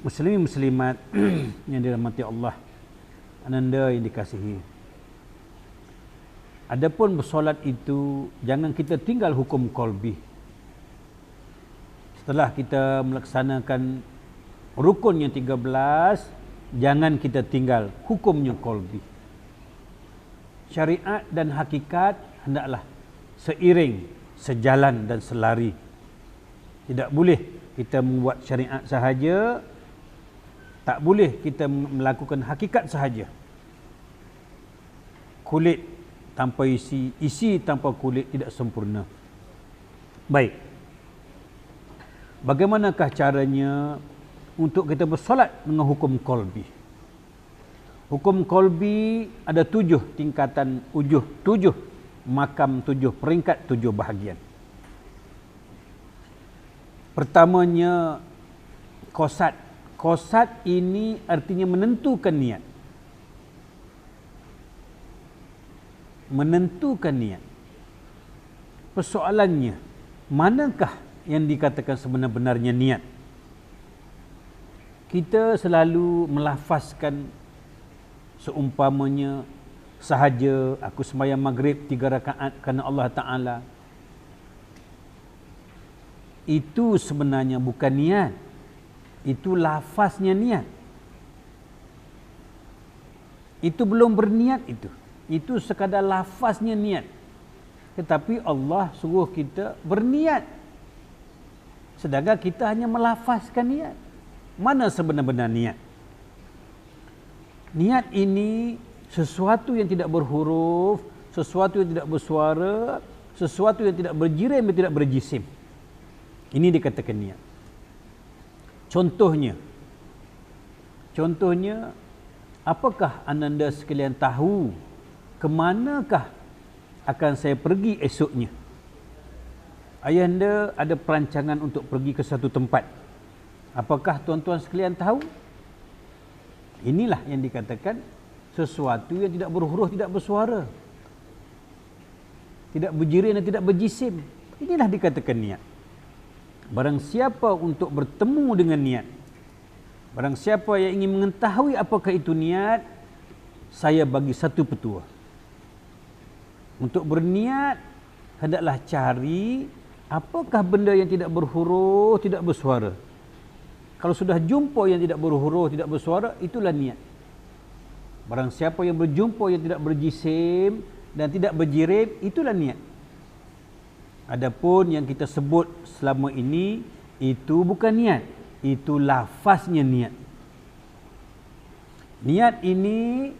Muslimin muslimat yang dirahmati Allah, ananda yang dikasihi. Adapun bersolat itu jangan kita tinggal hukum qalbi. Setelah kita melaksanakan rukun yang 13, jangan kita tinggal hukumnya qalbi. Syariat dan hakikat hendaklah seiring, sejalan dan selari. Tidak boleh kita membuat syariat sahaja, tak boleh kita melakukan hakikat sahaja. Kulit tanpa isi, isi tanpa kulit tidak sempurna. Baik. Bagaimanakah caranya untuk kita bersolat dengan hukum qalbi? Hukum qalbi ada 7 tingkatan, 7 makam, 7 peringkat, 7 bahagian. Pertamanya qasad. Qasad ini artinya menentukan niat. Menentukan niat. Persoalannya, manakah yang dikatakan sebenar-benarnya niat? Kita selalu melafazkan seumpamanya sahaja aku sembahyang maghrib 3 rakaat kerana Allah Ta'ala. Itu sebenarnya bukan niat. Itu lafaznya niat. Itu belum berniat itu. Itu sekadar lafaznya niat. Tetapi Allah suruh kita berniat. Sedangkan kita hanya melafazkan niat. Mana sebenar-benar niat? Niat ini sesuatu yang tidak berhuruf, sesuatu yang tidak bersuara, sesuatu yang tidak berjirim dan tidak berjisim. Ini dikatakan niat. Contohnya, apakah ananda sekalian tahu ke manakah akan saya pergi esoknya? Ayahanda ada perancangan untuk pergi ke satu tempat. Apakah tuan-tuan sekalian tahu? Inilah yang dikatakan sesuatu yang tidak berhuruf, tidak bersuara, tidak berjirim dan tidak berjisim. Inilah dikatakan niat. Barang siapa untuk bertemu dengan niat, barang siapa yang ingin mengetahui apakah itu niat, saya bagi satu petua. Untuk berniat, hendaklah cari apakah benda yang tidak berhuruf, tidak bersuara. Kalau sudah jumpa yang tidak berhuruf, tidak bersuara, itulah niat. Barang siapa yang berjumpa yang tidak berjisim dan tidak berjirim, itulah niat. Adapun yang kita sebut selama ini, itu bukan niat. Itu lafaznya niat. Niat ini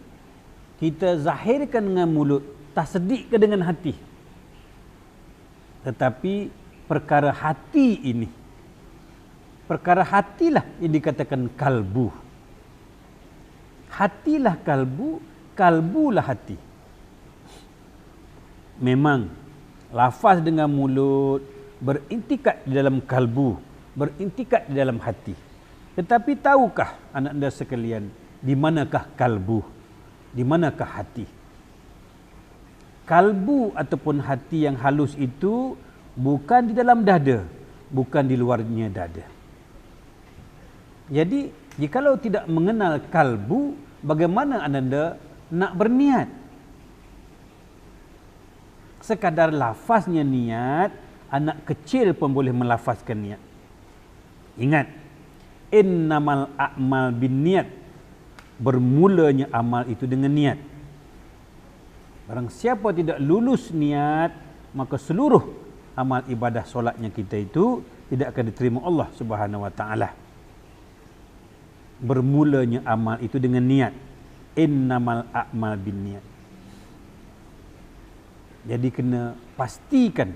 kita zahirkan dengan mulut, tasdikkan dengan hati. Tetapi perkara hati ini, perkara hatilah yang dikatakan kalbu. Hatilah kalbu, kalbulah hati. Memang lafaz dengan mulut berintikat di dalam kalbu, berintikat di dalam hati. Tetapi tahukah anak anda sekalian, di manakah kalbu? Di manakah hati? Kalbu ataupun hati yang halus itu bukan di dalam dada, bukan di luarnya dada. Jadi, jikalau tidak mengenal kalbu, bagaimana anda nak berniat? Sekadar lafaznya niat, anak kecil pun boleh melafazkan niat. Ingat, innamal a'mal binniat. Bermulanya amal itu dengan niat. Barang siapa tidak lulus niat, maka seluruh amal ibadah solatnya kita itu tidak akan diterima Allah Subhanahu wa taala. Bermulanya amal itu dengan niat. Innamal a'mal binniat. Jadi kena pastikan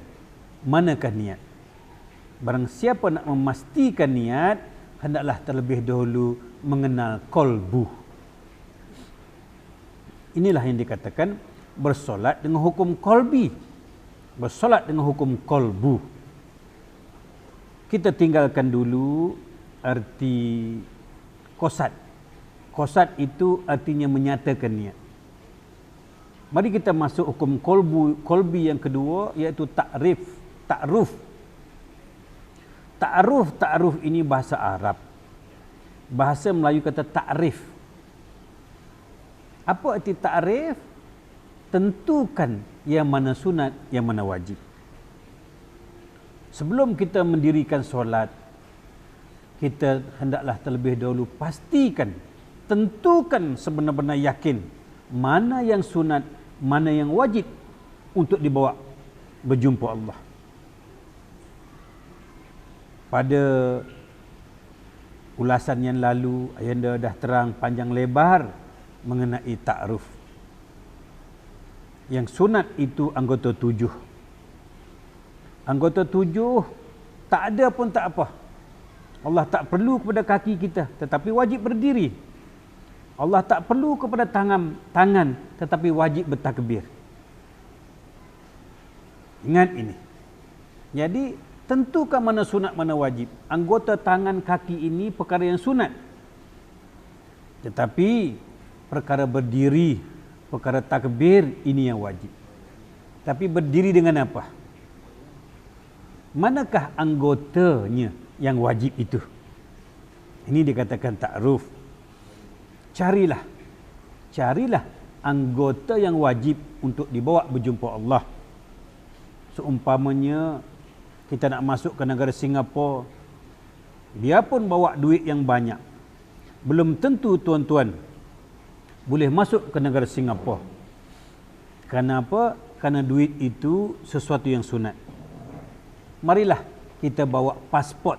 manakah niat. Barang siapa nak memastikan niat, hendaklah terlebih dahulu mengenal qalbu. Inilah yang dikatakan bersolat dengan hukum qalbi. Bersolat dengan hukum qalbu. Kita tinggalkan dulu arti qasad. Qasad itu artinya menyatakan niat. Mari kita masuk hukum qalbi yang kedua, iaitu ta'ruf. Ta'ruf ini bahasa Arab. Bahasa Melayu kata takrif. Apa arti takrif? Tentukan yang mana sunat, yang mana wajib. Sebelum kita mendirikan solat, kita hendaklah terlebih dahulu pastikan, tentukan sebenar-benar yakin mana yang sunat, mana yang wajib untuk dibawa berjumpa Allah. Pada ulasan yang lalu, Ayanda dah terang panjang lebar mengenai ta'aruf. Yang sunat itu anggota 7. Anggota 7 tak ada pun tak apa. Allah tak perlu kepada kaki kita, tetapi wajib berdiri. Allah tak perlu kepada tangan, tetapi wajib bertakbir. Ingat ini. Jadi, tentukan mana sunat, mana wajib. Anggota tangan, kaki ini perkara yang sunat. Tetapi, perkara berdiri, perkara takbir, ini yang wajib. Tapi berdiri dengan apa? Manakah anggotanya yang wajib itu? Ini dikatakan ta'aruf. Carilah anggota yang wajib untuk dibawa berjumpa Allah. Seumpamanya kita nak masuk ke negara Singapura, biarpun bawa duit yang banyak, belum tentu tuan-tuan boleh masuk ke negara Singapura. Kenapa? Kerana duit itu sesuatu yang sunat. Marilah kita bawa pasport,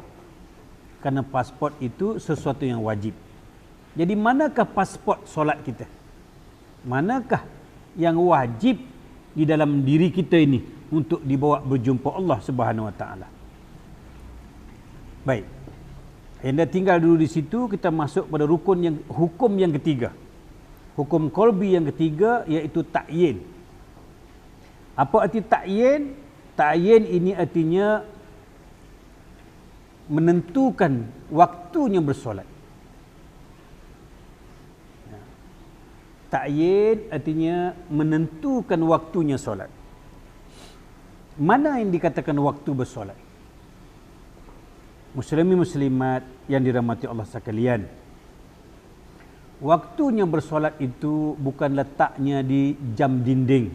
kerana pasport itu sesuatu yang wajib. Jadi manakah pasport solat kita? Manakah yang wajib di dalam diri kita ini untuk dibawa berjumpa Allah Subhanahu Wa Taala? Baik. Anda tinggal dulu di situ, kita masuk pada hukum yang ketiga. Hukum qalbi yang ketiga, iaitu ta'yin. Apa arti ta'yin? Ta'yin ini artinya menentukan waktunya bersolat. Ta'yin artinya menentukan waktunya solat. Mana yang dikatakan waktu bersolat? Muslimin muslimat yang dirahmati Allah sekalian, waktunya bersolat itu bukan letaknya di jam dinding,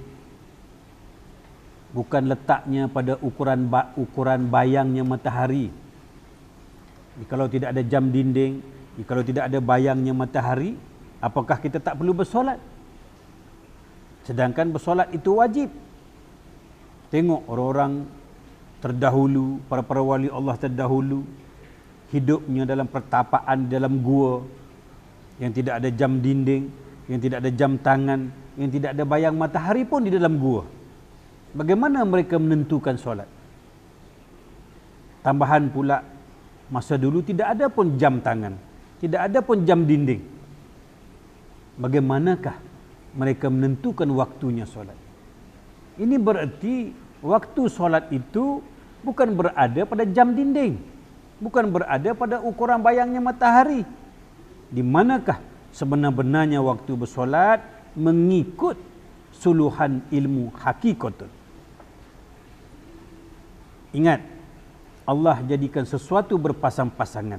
bukan letaknya pada ukuran bayangnya matahari. Kalau tidak ada jam dinding, kalau tidak ada bayangnya matahari, apakah kita tak perlu bersolat? Sedangkan bersolat itu wajib. Tengok orang-orang terdahulu, para wali Allah terdahulu, hidupnya dalam pertapaan dalam gua yang tidak ada jam dinding, yang tidak ada jam tangan, yang tidak ada bayang matahari pun di dalam gua. Bagaimana mereka menentukan solat? Tambahan pula, masa dulu tidak ada pun jam tangan, tidak ada pun jam dinding. Bagaimanakah mereka menentukan waktunya solat? Ini berarti waktu solat itu bukan berada pada jam dinding, bukan berada pada ukuran bayangnya matahari. Di manakah sebenar-benarnya waktu bersolat mengikut suluhan ilmu hakikatun? Ingat, Allah jadikan sesuatu berpasang-pasangan.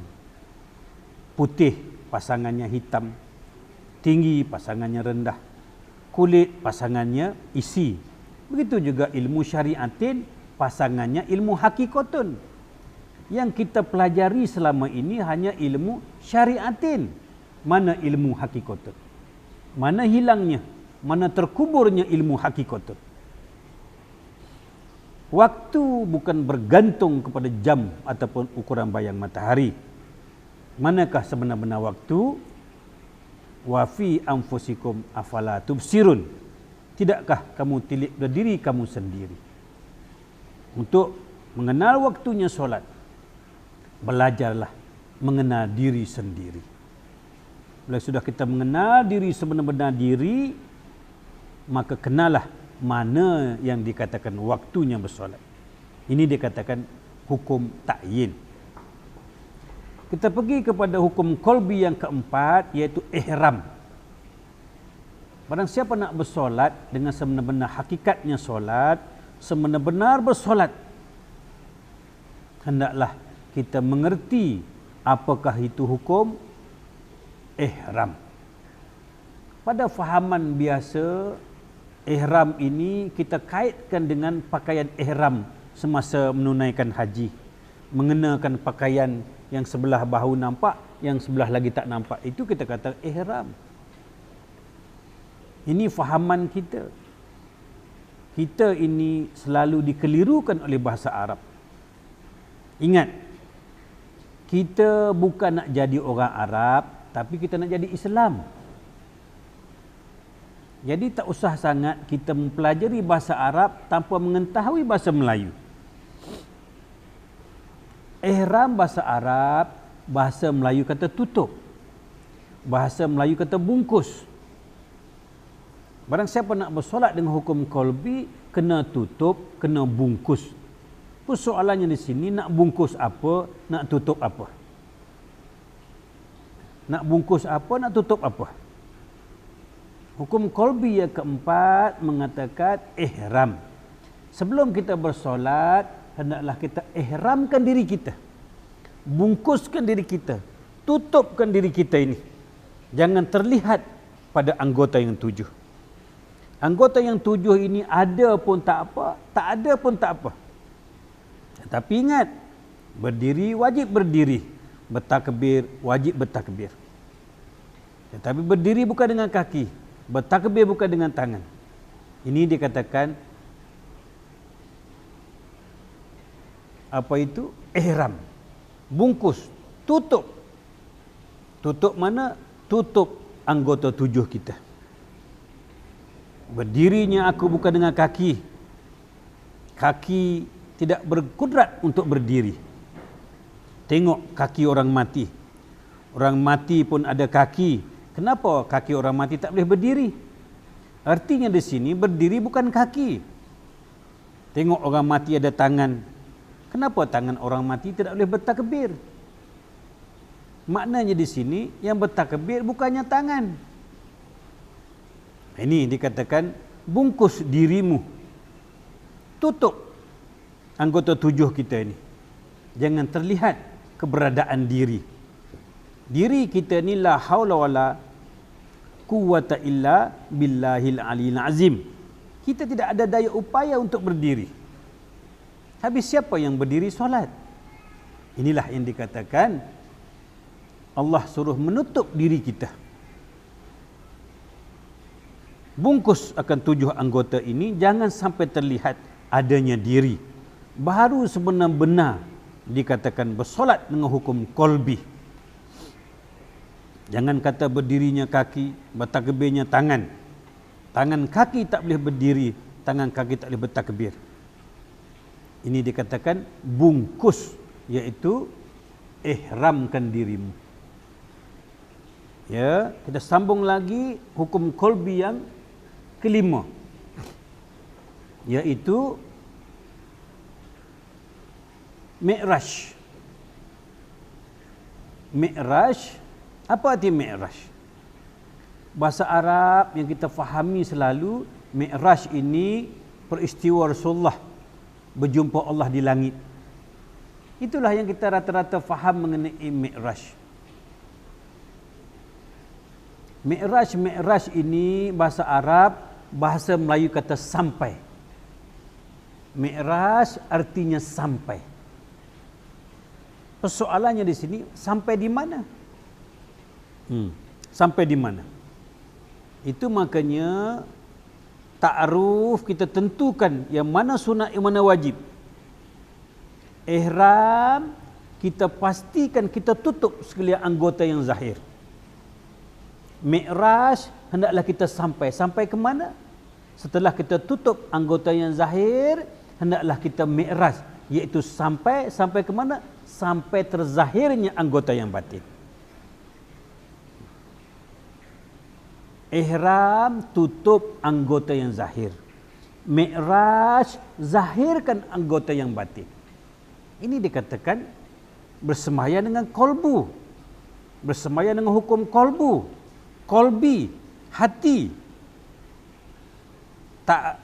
Putih pasangannya hitam, tinggi pasangannya rendah, kulit pasangannya isi. Begitu juga ilmu syariatin pasangannya ilmu hakikatun. Yang kita pelajari selama ini hanya ilmu syariatin. Mana ilmu hakikatun? Mana hilangnya? Mana terkuburnya ilmu hakikatun? Waktu bukan bergantung kepada jam ataupun ukuran bayang matahari. Manakah sebenar-benar waktu? Wa fi anfusikum afala tubsirun. Tidakkah kamu tilik pada diri kamu sendiri? Untuk mengenal waktunya solat, belajarlah mengenal diri sendiri. Bila sudah kita mengenal diri sebenar-benar diri, maka kenalah mana yang dikatakan waktunya bersolat. Ini dikatakan hukum ta'yin. Kita pergi kepada hukum qalbi yang keempat, iaitu ihram. Barang siapa nak bersolat dengan sebenar-benar hakikatnya solat, sebenar-benar bersolat, hendaklah kita mengerti apakah itu hukum ihram. Pada fahaman biasa, ihram ini kita kaitkan dengan pakaian ihram semasa menunaikan haji. Mengenakan pakaian yang sebelah bahu nampak, yang sebelah lagi tak nampak. Itu kita kata ihram. Ini fahaman kita. Kita ini selalu dikelirukan oleh bahasa Arab. Ingat, kita bukan nak jadi orang Arab, tapi kita nak jadi Islam. Jadi tak usah sangat kita mempelajari bahasa Arab tanpa mengetahui bahasa Melayu. Ihram bahasa Arab, bahasa Melayu kata tutup. Bahasa Melayu kata bungkus. Barang siapa nak bersolat dengan hukum qalbi, kena tutup, kena bungkus. Persoalannya di sini, nak bungkus apa, nak tutup apa? Nak bungkus apa, nak tutup apa? Hukum qalbi yang keempat mengatakan ihram. Sebelum kita bersolat, hendaklah kita ihramkan diri kita. Bungkuskan diri kita. Tutupkan diri kita ini. Jangan terlihat pada anggota yang 7. Anggota yang 7 ini ada pun tak apa, tak ada pun tak apa. Tapi ingat, berdiri wajib berdiri, bertakbir wajib bertakbir. Tetapi berdiri bukan dengan kaki, bertakbir bukan dengan tangan. Ini dikatakan apa itu? Ihram. Bungkus, tutup. Tutup mana? Tutup anggota 7 kita. Berdirinya aku bukan dengan kaki. Kaki tidak berkudrat untuk berdiri. Tengok kaki orang mati. Orang mati pun ada kaki. Kenapa kaki orang mati tak boleh berdiri? Artinya di sini berdiri bukan kaki. Tengok orang mati ada tangan. Kenapa tangan orang mati tidak boleh bertakbir? Maknanya di sini yang bertakbir bukannya tangan. Ini dikatakan bungkus dirimu. Tutup anggota 7 kita ini. Jangan terlihat keberadaan diri. Diri kita ni la haula wala quwwata illa billahil aliyil azim. Kita tidak ada daya upaya untuk berdiri. Habis siapa yang berdiri solat? Inilah yang dikatakan Allah suruh menutup diri kita. Bungkus akan 7 anggota ini, jangan sampai terlihat adanya diri. Baru sebenar-benar dikatakan bersolat dengan hukum qalbi. Jangan kata berdirinya kaki, bertakbirnya tangan. Tangan kaki tak boleh berdiri, tangan kaki tak boleh bertakbir. Ini dikatakan bungkus, iaitu ihramkan dirimu. Ya, kita sambung lagi hukum qalbi yang kelima, iaitu Mi'raj. Mi'raj, apa arti Mi'raj? Bahasa Arab yang kita fahami selalu, Mi'raj ini peristiwa Rasulullah berjumpa Allah di langit. Itulah yang kita rata-rata faham mengenai Mi'raj. Mi'raj ini bahasa Arab, bahasa Melayu kata sampai. Mi'raj artinya sampai. Persoalannya di sini, sampai di mana? Sampai di mana? Itu makanya ta'aruf kita tentukan yang mana sunat, yang mana wajib. Ihram kita pastikan kita tutup sekalian anggota yang zahir. Mi'raj hendaklah kita sampai. Sampai ke mana? Setelah kita tutup anggota yang zahir, hendaklah kita mi'raj, iaitu sampai ke mana? Sampai terzahirnya anggota yang batin. Ihram tutup anggota yang zahir. Mi'raj zahirkan anggota yang batin. Ini dikatakan bersemayam dengan qalbu. Bersemayam dengan hukum qalbu. Qalbi, hati. Tak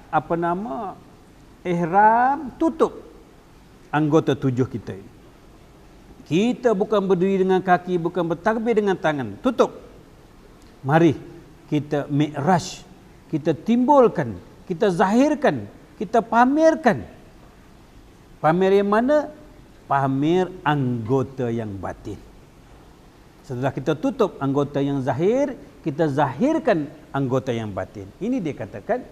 ihram tutup anggota 7 kita ini. Kita bukan berdiri dengan kaki, bukan bertakbir dengan tangan. Tutup. Mari kita mi'raj, kita timbulkan, kita zahirkan, kita pamerkan. Pamer yang mana? Pamer anggota yang batin. Setelah kita tutup anggota yang zahir, kita zahirkan anggota yang batin. Ini dia katakan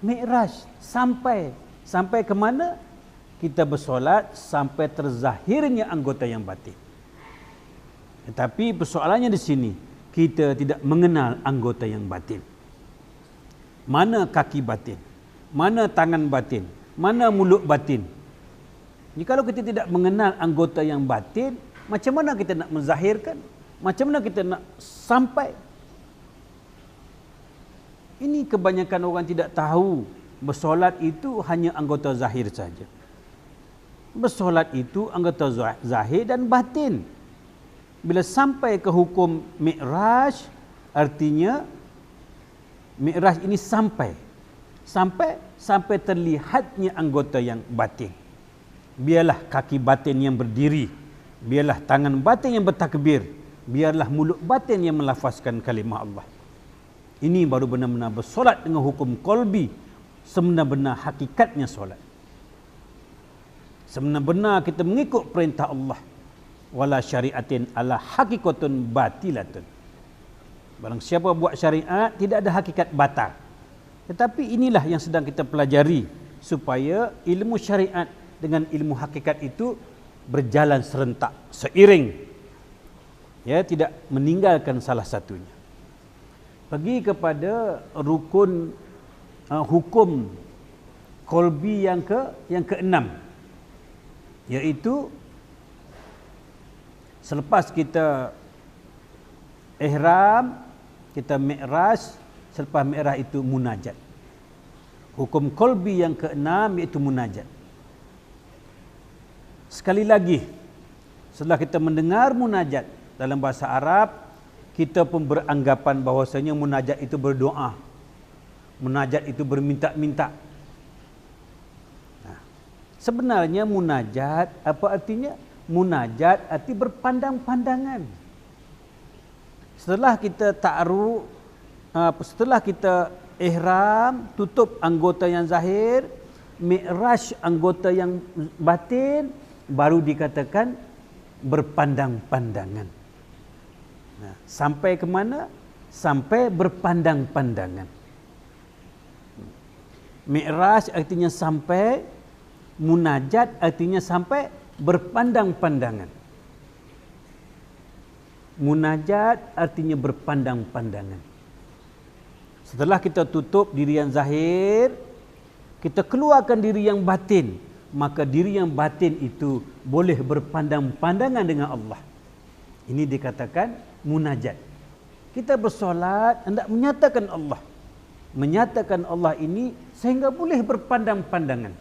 mi'raj. Sampai ke mana? Kita bersolat sampai terzahirnya anggota yang batin. Tetapi persoalannya di sini, kita tidak mengenal anggota yang batin. Mana kaki batin? Mana tangan batin? Mana mulut batin? Jikalau kita tidak mengenal anggota yang batin, macam mana kita nak menzahirkan? Macam mana kita nak sampai? Ini kebanyakan orang tidak tahu. Bersolat itu hanya anggota zahir saja. Bersolat itu anggota zahir dan batin. Bila sampai ke hukum mi'raj, artinya mi'raj ini sampai terlihatnya anggota yang batin. Biarlah kaki batin yang berdiri, biarlah tangan batin yang bertakbir, biarlah mulut batin yang melafazkan kalimah Allah. Ini baru benar-benar bersolat dengan hukum qalbi, sebenar-benar hakikatnya solat. Sebenar-benar kita mengikut perintah Allah. Wala syariatin ala hakikatun batilatun. Barang siapa buat syariat, tidak ada hakikat batal. Tetapi inilah yang sedang kita pelajari, supaya ilmu syariat dengan ilmu hakikat itu berjalan serentak, seiring. Ya, tidak meninggalkan salah satunya. Pergi kepada rukun hukum qalbi yang keenam, iaitu selepas kita ihram, kita mi'raj, selepas mi'raj itu munajat. Hukum qalbi yang keenam iaitu munajat. Sekali lagi, setelah kita mendengar munajat dalam bahasa Arab, kita pun beranggapan bahawasanya munajat itu berdoa. Munajat itu berminta-minta. Nah, sebenarnya munajat apa artinya? Munajat arti berpandang-pandangan. Setelah kita ta'aruf, setelah kita ihram, tutup anggota yang zahir, mi'raj anggota yang batin, baru dikatakan berpandang-pandangan. Nah, sampai ke mana? Sampai berpandang-pandangan. Mi'raj artinya sampai, munajat artinya sampai berpandang-pandangan. Munajat artinya berpandang-pandangan. Setelah kita tutup diri yang zahir, kita keluarkan diri yang batin, maka diri yang batin itu boleh berpandang-pandangan dengan Allah. Ini dikatakan munajat. Kita bersolat hendak menyatakan Allah. Menyatakan Allah ini sehingga boleh berpandang-pandangan.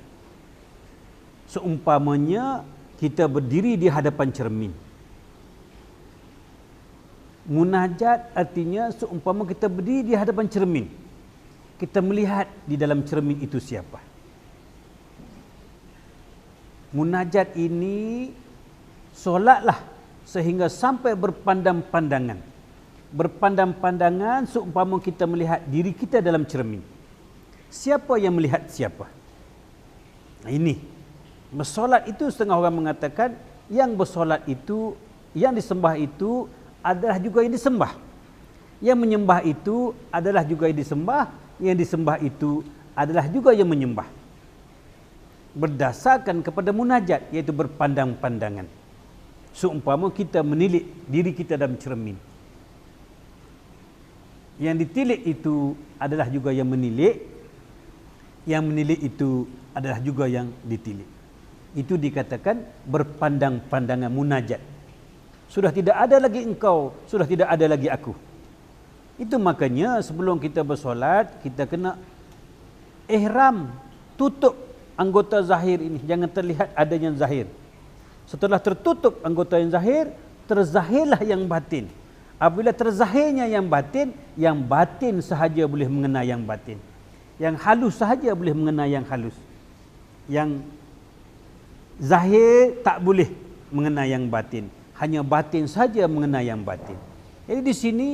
Seumpamanya kita berdiri di hadapan cermin. Munajat artinya seumpama kita berdiri di hadapan cermin. Kita melihat di dalam cermin itu siapa. Munajat ini solatlah sehingga sampai berpandang-pandangan. Berpandang-pandangan seumpama kita melihat diri kita dalam cermin. Siapa yang melihat siapa? Nah, ini. Bersolat itu setengah orang mengatakan yang bersolat itu, yang disembah itu adalah juga yang disembah. Yang menyembah itu adalah juga yang disembah, yang disembah itu adalah juga yang menyembah. Berdasarkan kepada munajat, iaitu berpandang-pandangan. Seumpama kita menilik diri kita dalam cermin. Yang ditilik itu adalah juga yang menilik, yang menilik itu adalah juga yang ditilik. Itu dikatakan berpandang-pandangan munajat. Sudah tidak ada lagi engkau, sudah tidak ada lagi aku. Itu makanya sebelum kita bersolat, kita kena ihram, tutup anggota zahir ini, jangan terlihat adanya zahir. Setelah tertutup anggota yang zahir, terzahirlah yang batin. Apabila terzahirnya yang batin sahaja boleh mengenal yang batin. Yang halus sahaja boleh mengenal yang halus. Yang zahir tak boleh mengenal yang batin. Hanya batin saja mengenal yang batin. Jadi di sini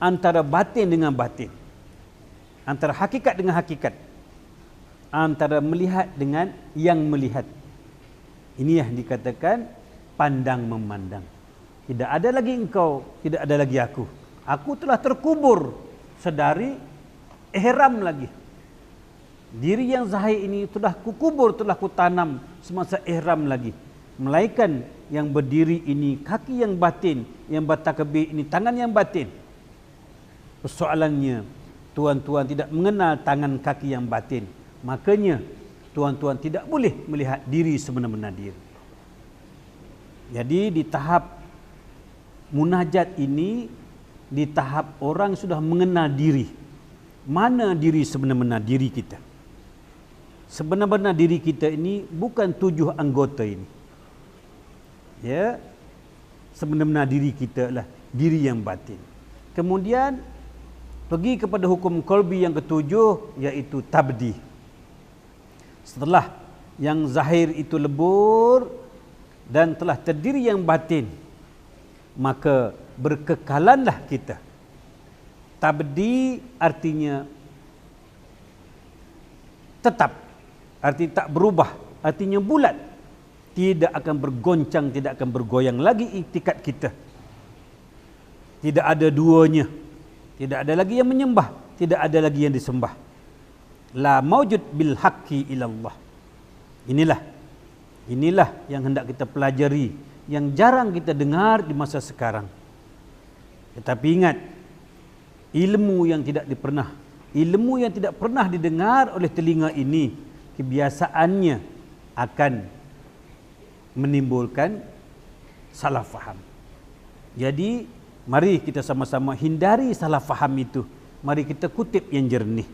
antara batin dengan batin, antara hakikat dengan hakikat, antara melihat dengan yang melihat. Ini yang dikatakan pandang memandang. Tidak ada lagi engkau, tidak ada lagi aku. Aku telah terkubur sedari ihram lagi. Diri yang zahir ini telah kukubur, telah kutanam semasa ihram lagi. Melainkan yang berdiri ini kaki yang batin, yang bertakbir ini tangan yang batin. Persoalannya, tuan-tuan tidak mengenal tangan kaki yang batin. Makanya tuan-tuan tidak boleh melihat diri sebenar-benar diri. Jadi di tahap munajat ini, di tahap orang sudah mengenal diri. Mana diri sebenar-benar diri kita? Sebenar-benar diri kita ini bukan 7 anggota ini. Ya, sebenar-benar diri kita adalah diri yang batin. Kemudian pergi kepada hukum qalbi yang ketujuh, iaitu tabdi. Setelah yang zahir itu lebur dan telah terdiri yang batin, maka berkekalanlah kita. Tabdi artinya tetap, arti tak berubah, artinya bulat. Tidak akan bergoncang, tidak akan bergoyang lagi iktikad kita. Tidak ada duanya. Tidak ada lagi yang menyembah, tidak ada lagi yang disembah. La maujud bil haqqi ilallah. Inilah yang hendak kita pelajari, yang jarang kita dengar di masa sekarang. Tetapi ingat, ilmu yang tidak pernah didengar oleh telinga ini, kebiasaannya akan menimbulkan salah faham. Jadi mari kita sama-sama hindari salah faham itu. Mari kita kutip yang jernih.